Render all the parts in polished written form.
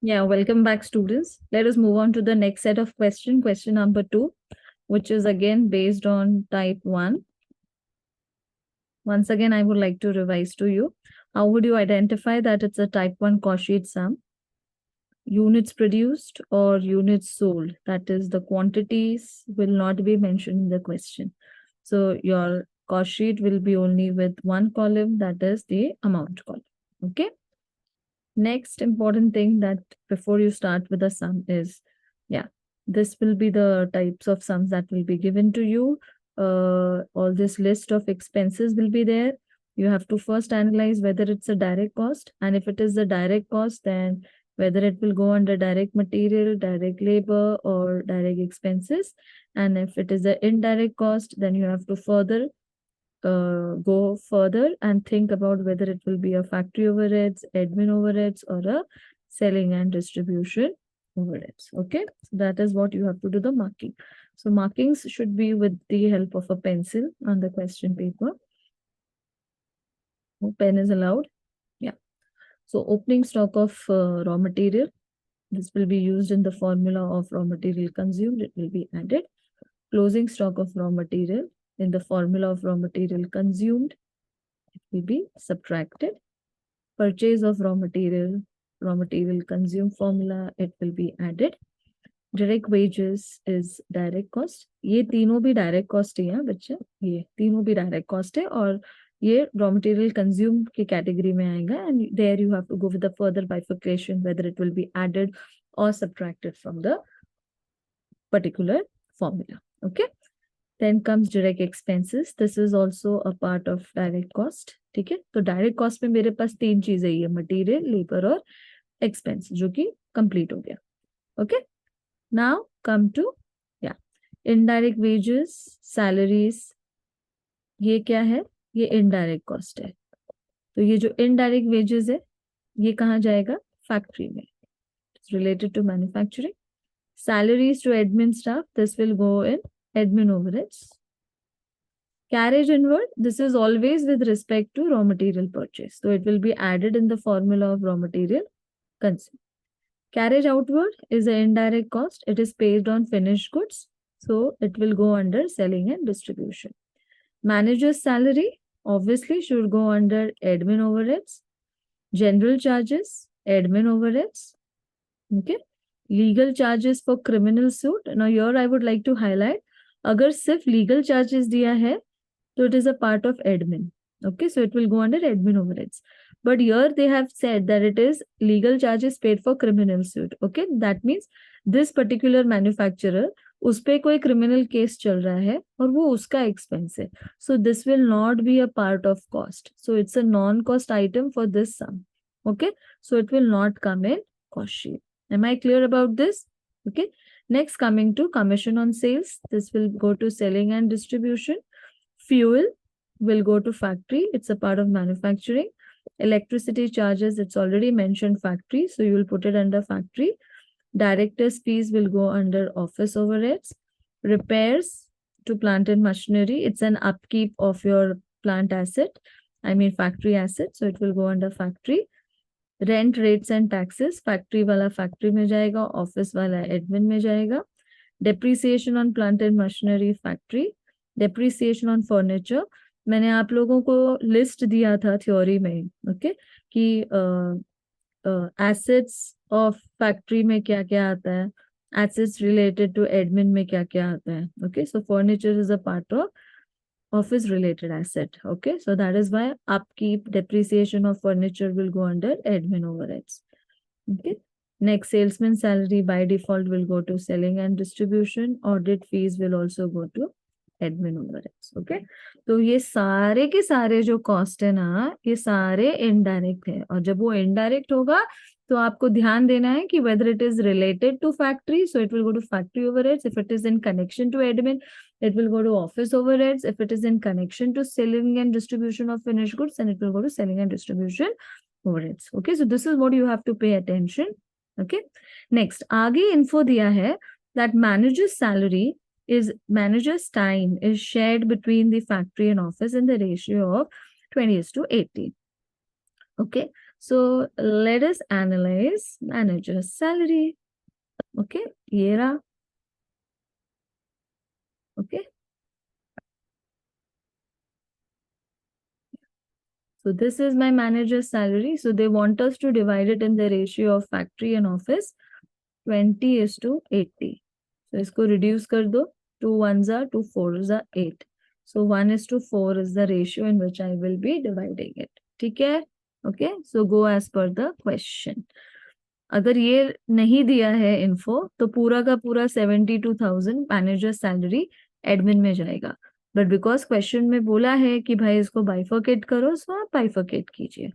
Yeah, welcome back, students. Let us move on to the next set of question number 2, which is again based on type 1. Once again, I would like to revise to you. How would you identify that it's a type 1 cost sheet sum? Units produced or units sold. That is, the quantities will not be mentioned in the question. So your cost sheet will be only with one column, that is the amount column. Okay. Next important thing that before you start with the sum is, yeah, this will be the types of sums that will be given to you. All this list of expenses will be there. You have to first analyze whether it's a direct cost, and if it is a direct cost, then whether it will go under direct material, direct labor, or direct expenses. And if it is an indirect cost, then you have to further go further and think about whether it will be a factory overheads, admin overheads, or a selling and distribution overheads. Okay, so that is what you have to do the marking. So markings should be with the help of a pencil on the question paper. Pen is allowed. Yeah. So opening stock of raw material. This will be used in the formula of raw material consumed. It will be added. Closing stock of raw material in the formula of raw material consumed. It will be subtracted. Purchase of raw material consumed formula, it will be added. Direct wages is direct cost. ये तीनों भी direct cost ही है बच्चे, ये तीनों भी direct cost है और ये raw material consumed की category में आएगा, and there you have to go with the further bifurcation whether it will be added or subtracted from the particular formula. Okay. Then comes direct expenses. This is also a part of direct cost. ठीक है, तो direct cost में मेरे पास 3 चीजें ही है, material, labour और expense, जो कि कंप्लीट हो गया. ओके, नाउ कम टू या इनडायरेक्ट वेजेस, सैलरीज. ये क्या है? ये इनडायरेक्ट कॉस्ट है. तो ये जो इनडायरेक्ट वेजेस है, ये कहाँ जाएगा? फैक्ट्री में. Related to manufacturing. Salaries to admin staff, this will go in admin overheads. Carriage inward, this is always with respect to raw material purchase. So it will be added in the formula of raw material consumed. Carriage outward is an indirect cost. It is based on finished goods. So it will go under selling and distribution. Manager's salary obviously should go under admin overheads. General charges, admin overheads. Okay. Legal charges for criminal suit. Now here I would like to highlight, अगर सिर्फ legal charges दिया है, so it is a part of admin. Okay, so it will go under admin overheads. But here they have said that it is legal charges paid for criminal suit. Okay, that means this particular manufacturer, उस पे कोई criminal case चल रहा है और वो उसका expense है. So this will not be a part of cost. So it's a non-cost item for this sum. Okay, so it will not come in cost sheet. Am I clear about this? Okay. Next, coming to commission on sales. This will go to selling and distribution. Fuel will go to factory. It's a part of manufacturing. Electricity charges, it's already mentioned factory. So you will put it under factory. Director's fees will go under office overheads. Repairs to plant and machinery. It's an upkeep of your plant asset. I mean factory asset. So it will go under factory. Rent rates and taxes, factory वाला factory में जाएगा, office वाला admin में जाएगा. Depreciation on plant and machinery factory. Depreciation on furniture, मैंने आप लोगों को लिस्ट दिया था थ्योरी में. ओके, कि एसेट्स ऑफ फैक्ट्री में क्या क्या आता है, एसेट्स रिलेटेड टू एडमिन में क्या क्या आता है. Okay, so furniture is a part of office related asset. Okay, so that is why upkeep, depreciation of furniture will go under admin overheads. Okay, next, salesman salary by default will go to selling and distribution. Audit fees will also go to admin overheads. Okay, तो ये सारे के सारे जो cost है ना, ये सारे indirect है, और जब वो indirect होगा तो आपको ध्यान देना है कि whether it is related to factory, so it will go to factory overheads. If it is in connection to admin, it will go to office overheads. If it is in connection to selling and distribution of finished goods, then it will go to selling and distribution overheads. Okay, so this is what you have to pay attention. Okay, next, आगे info दिया है that manager's salary is, manager's time is shared between the factory and office in the ratio of 20:18. Okay, So let us analyze manager's salary. Okay, ये रहा. Okay. So this is my manager's salary. So they want us to divide it in the ratio of factory and office 20:80. So इसको reduce कर दो. 2 ones are 2 fours are 8. So 1:4 is the ratio in which I will be dividing it. ठीक है? Okay. So go as per the question. अगर ये नहीं दिया है इन्फो तो पूरा का पूरा 72,000 मैनेजर सैलरी एडमिन में जाएगा. बट बिकॉज क्वेश्चन में बोला है कि भाई इसको बाइफर्केट करो, सो आप बाइफर्केट कीजिए.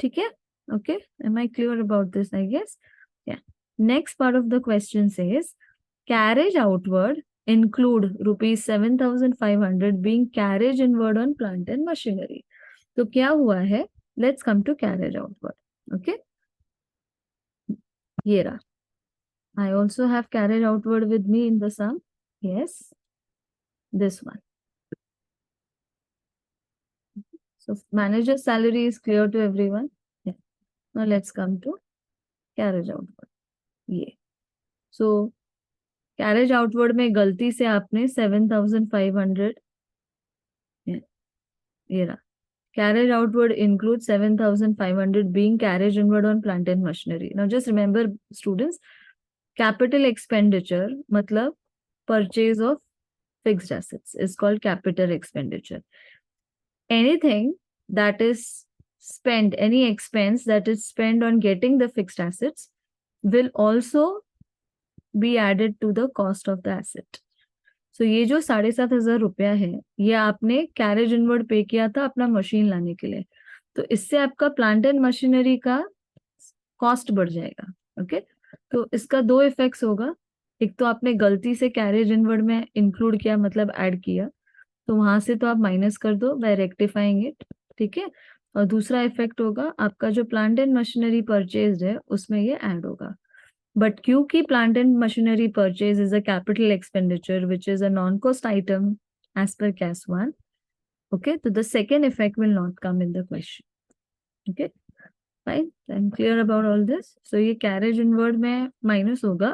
ठीक है? Okay, am I clear about this? I guess. Ya. Next part of the question says carriage outward include rupees 7,500 being carriage inward on plant and machinery. तो क्या हुआ है? Let's come to carriage outward. Okay. ये रहा. I also have carriage outward with me in the sum. Yes. This one. So manager salary is clear to everyone. Yeah. Now let's come to carriage outward. ये. So carriage outward में गलती से आपने 7,500. ये रहा. Carriage outward includes 7,500 being carriage inward on plant and machinery. Now just remember students, capital expenditure मतलब purchase of fixed assets is called capital expenditure. Anything that is spent, any expense that is spent on getting the fixed assets will also be added to the cost of the asset. So ये जो 7,500 रुपया है ये आपने carriage inward पे किया था अपना मशीन लाने के लिए. तो इससे आपका प्लांट एंड मशीनरी का कॉस्ट बढ़ जाएगा. ओके. तो इसका दो इफेक्ट्स होगा. एक तो आपने गलती से कैरेज इनवर्ड में इंक्लूड किया मतलब ऐड किया, तो वहां से तो आप माइनस कर दो बाय रेक्टिफाइंग इट. ठीक है. और दूसरा इफेक्ट होगा आपका जो प्लांट एंड मशीनरी परचेज है उसमें ये ऐड होगा. But क्योंकि plant and machinery purchase is a capital expenditure, which is a non-cost item as per CAS 1. Okay, so the second effect will not come in the question. Okay, fine. I'm clear about all this. So ये carriage inward में minus होगा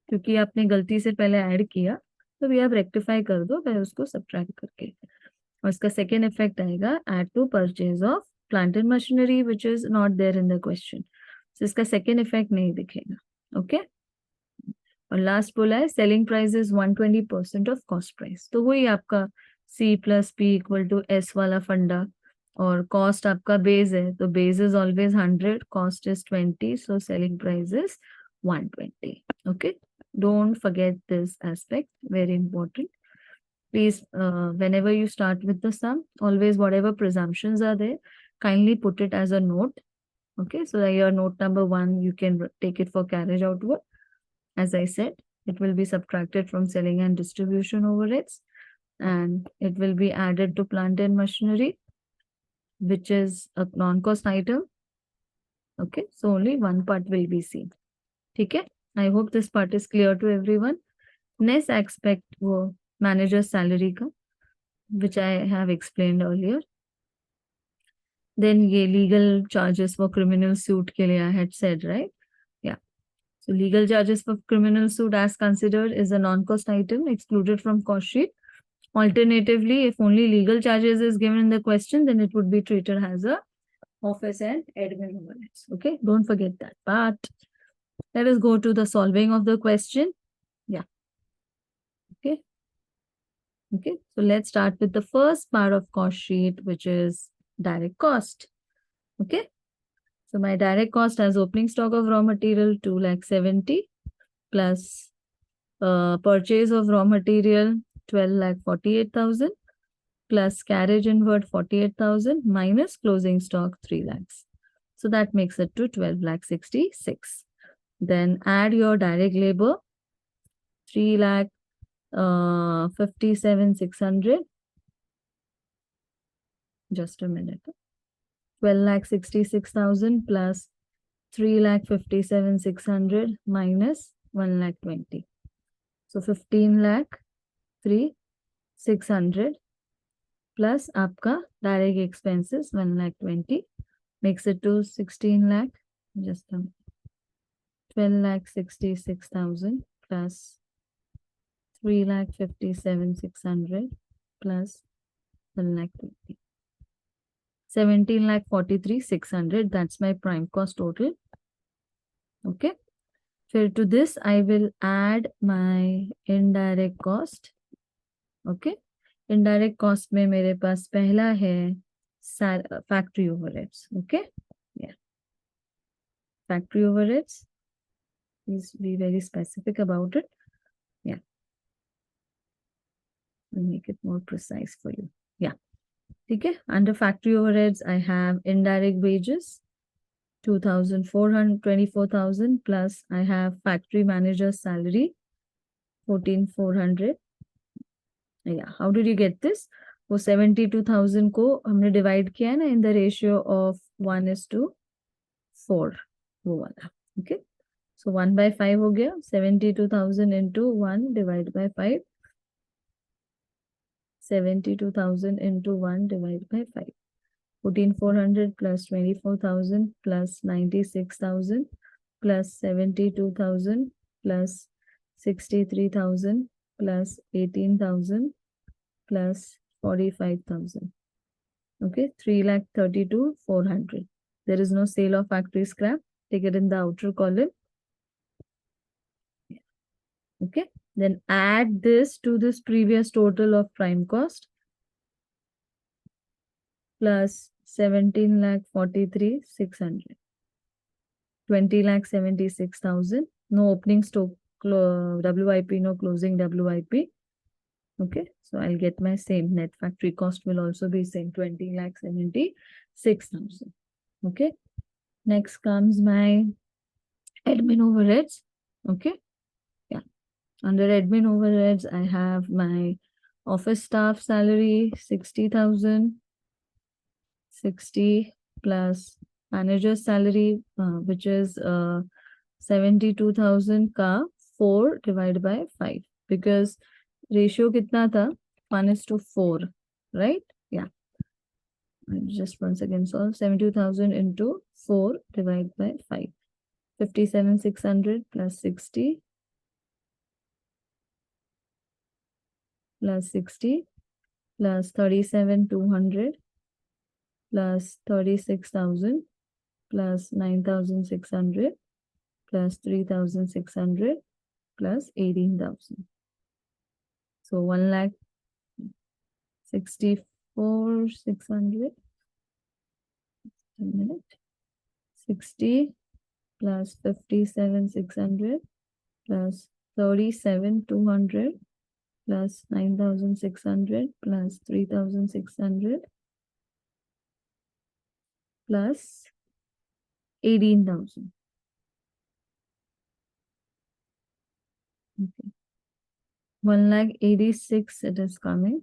क्योंकि आपने गलती से पहले add किया, तो भी आप रेक्टिफाई कर दो फिर उसको सब्ट्रैक्ट करके. और इसका सेकेंड इफेक्ट आएगा add to purchase of plant and machinery, which is not there in the question. So इसका सेकेंड इफेक्ट नहीं दिखेगा. ओके. और लास्ट बोला है selling price is 120% of cost price. तो वही आपका C + P = S वाला फंडा. और कॉस्ट आपका बेस है तो base is always 100, cost is 20, so selling price is 120. Okay, don't forget this aspect, very important. Please, whenever you start with the sum, always whatever presumptions are there, kindly put it as a note. Okay, so that your note number 1, you can take it for carriage outward. As I said, it will be subtracted from selling and distribution overheads, and it will be added to plant and machinery, which is a non-cost item. Okay, so only one part will be seen. Okay, I hope this part is clear to everyone. Next aspect वो manager salary का, which I have explained earlier. Then ये legal charges for criminal suit के लिए I had said, right? Yeah. So legal charges for criminal suit as considered is a non-cost item excluded from cost sheet. Alternatively, if only legal charges is given in the question, then it would be treated as a office and admin overheads. Okay, don't forget that part. Let us go to the solving of the question. Yeah. Okay. Okay, so let's start with the first part of cost sheet, which is direct cost. Okay, so my direct cost as opening stock of raw material 2,70,000 plus purchase of raw material 12,48,000 plus carriage inward 48,000 minus closing stock 3 lakhs. So that makes it to 12,66,000. Then add your direct labor 3,57,600. Just a minute. 12,66,000 plus 3,57,600 minus 1,20,000. So 15,03,600 plus आपका direct expenses 1,20,000 makes it to 16 lakh. Just 12,66,000 plus 3,57,600 plus 1,20,000. 17,43,600. That's my prime cost total. Okay. So to this, I will add my indirect cost. Okay. Indirect cost में मेरे पास पहला है factory overheads. Okay. Yeah. Factory overheads. Please be very specific about it. Yeah. I'll make it more precise for you. Yeah. Okay. Under factory overheads, I have indirect wages, 2,400, 24,000 plus I have factory manager's salary, 14,400. Yeah. How did you get this? वो 72,000 को हमने divide किया है ना in the ratio of 1:4 वो वाला. Okay. So 1/5 हो गया. 72,000 into 1 divided by 5. 72,000 into 1 divided by 5. 14,400 plus 24,000 plus 96,000 plus 72,000 plus 63,000 plus 18,000 plus 45,000. Okay, 3,32,400. There is no sale of factory scrap. Take it in the outer column. Okay, then add this to this previous total of prime cost plus 17,43,600. 20,76,000. No opening stock WIP, no closing WIP. Okay, so I'll get my same net factory cost will also be same 20,76,000. Okay, next comes my admin overheads. Okay, yeah, under admin overheads, I have my office staff salary 60,000, 60 plus manager's salary, which is 72,000 का 4 divided by 5 because ratio कितना था 1:4, right? Yeah. Just once again solve 72,000 into 4 divided by 5. 57,600 plus 60 plus 60 plus 37,200 plus 36,000 plus 9,600 plus 3,600 plus 18,000. So 1,64,600. A minute. 60 plus 57,600 plus 37,200 plus 9,600 plus 3,600 plus 18,000. Okay. 1,86,000 it is coming.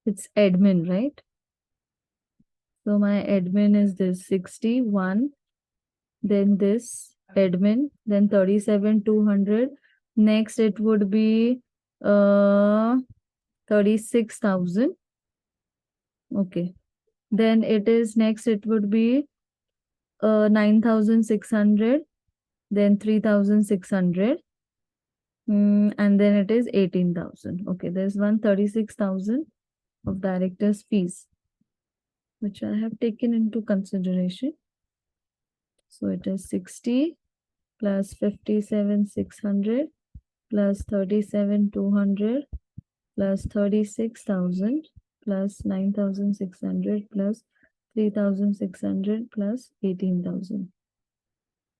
It's admin, right? So my admin is this 61, then this admin, then 37,200. Next it would be 36,000. Okay. Then it is next it would be 9,600, then 3,600. And then it is 18,000. Okay, there's 136,000 of director's fees, which I have taken into consideration. So it is 60 plus 57,600 plus 37,200 plus 36,000 plus 9,600 plus 3,600 plus 18,000.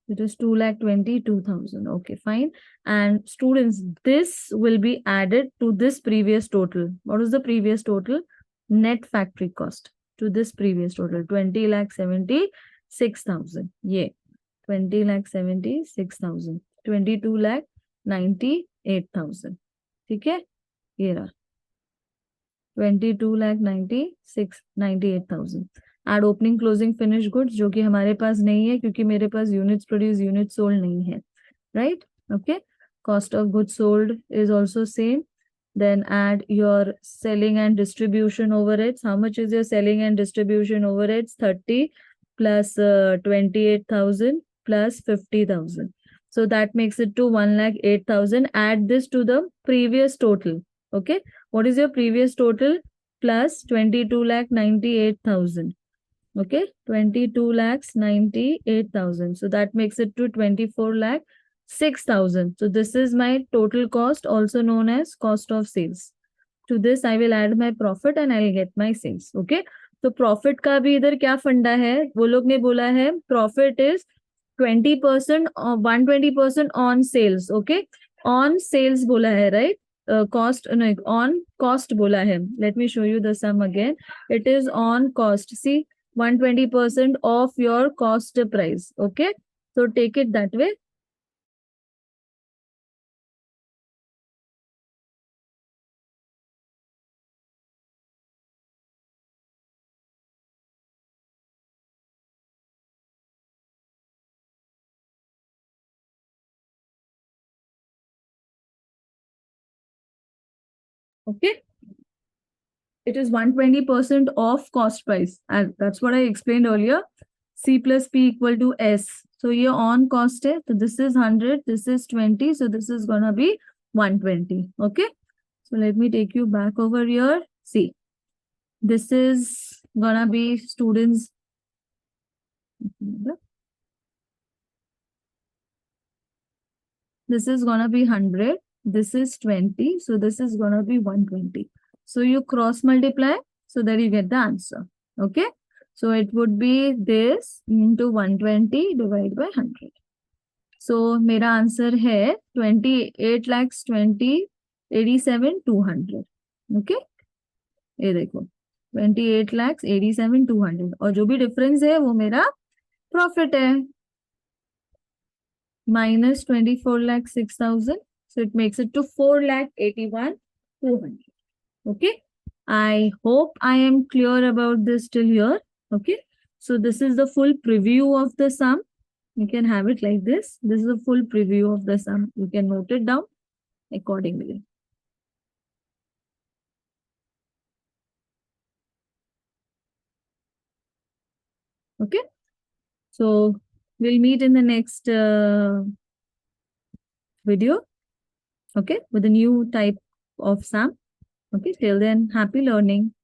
It is 2,22,000. Okay, fine. And students, this will be added to this previous total. What was the previous total? Net factory cost to this previous total, 20,76,000. Yeah, 20,76,000. 22,98,000. Okay? Here are 22,98,000. Add opening closing finish goods, जो कि हमारे पास नहीं है क्योंकि मेरे पास units produce unit sold नहीं है, right? Okay, cost of goods sold is also same. Then add your selling and distribution overheads. How much is your selling and distribution overheads? 30 plus 28,000 plus 50,000. So that makes it to 1,08,000. Add this to the previous total. Okay. What is your previous total? Plus 22,98,000. Okay. 22,98,000. So that makes it to 24,06,000. So this is my total cost, also known as cost of sales. To this I will add my profit and I'll get my sales. Okay. तो profit का भी इधर क्या फंडा है, वो लोग ने बोला है profit is 20%, 120% on sales. Okay, on sales बोला है, राइट? कॉस्ट नहीं, ऑन कॉस्ट बोला है. Let me show you the sum again. It is on cost. See, 120% of your cost price. Okay, so take it that way. Okay, it is 120% of cost price, and that's what I explained earlier. C plus P equal to S. So ये on cost है, so this is 100, this is 20, so this is gonna be 120. Okay, so let me take you back over here. See, this is gonna be students. This is gonna be 100, this is 20, so this is gonna be 120. So you cross multiply so that you get the answer. Okay, so it would be this into 120 divided by 100. So मेरा answer है 28,20,87,200. Okay, ये देखो 28,87,200, और जो भी difference है वो मेरा प्रॉफिट है, minus 24,06,000. So it makes it to 4,81,200. Okay. I hope I am clear about this till here. Okay. So this is the full preview of the sum. You can have it like this. This is a full preview of the sum. You can note it down accordingly. Okay. So we'll meet in the next video. Okay. With a new type of sum. Okay. Till then, happy learning.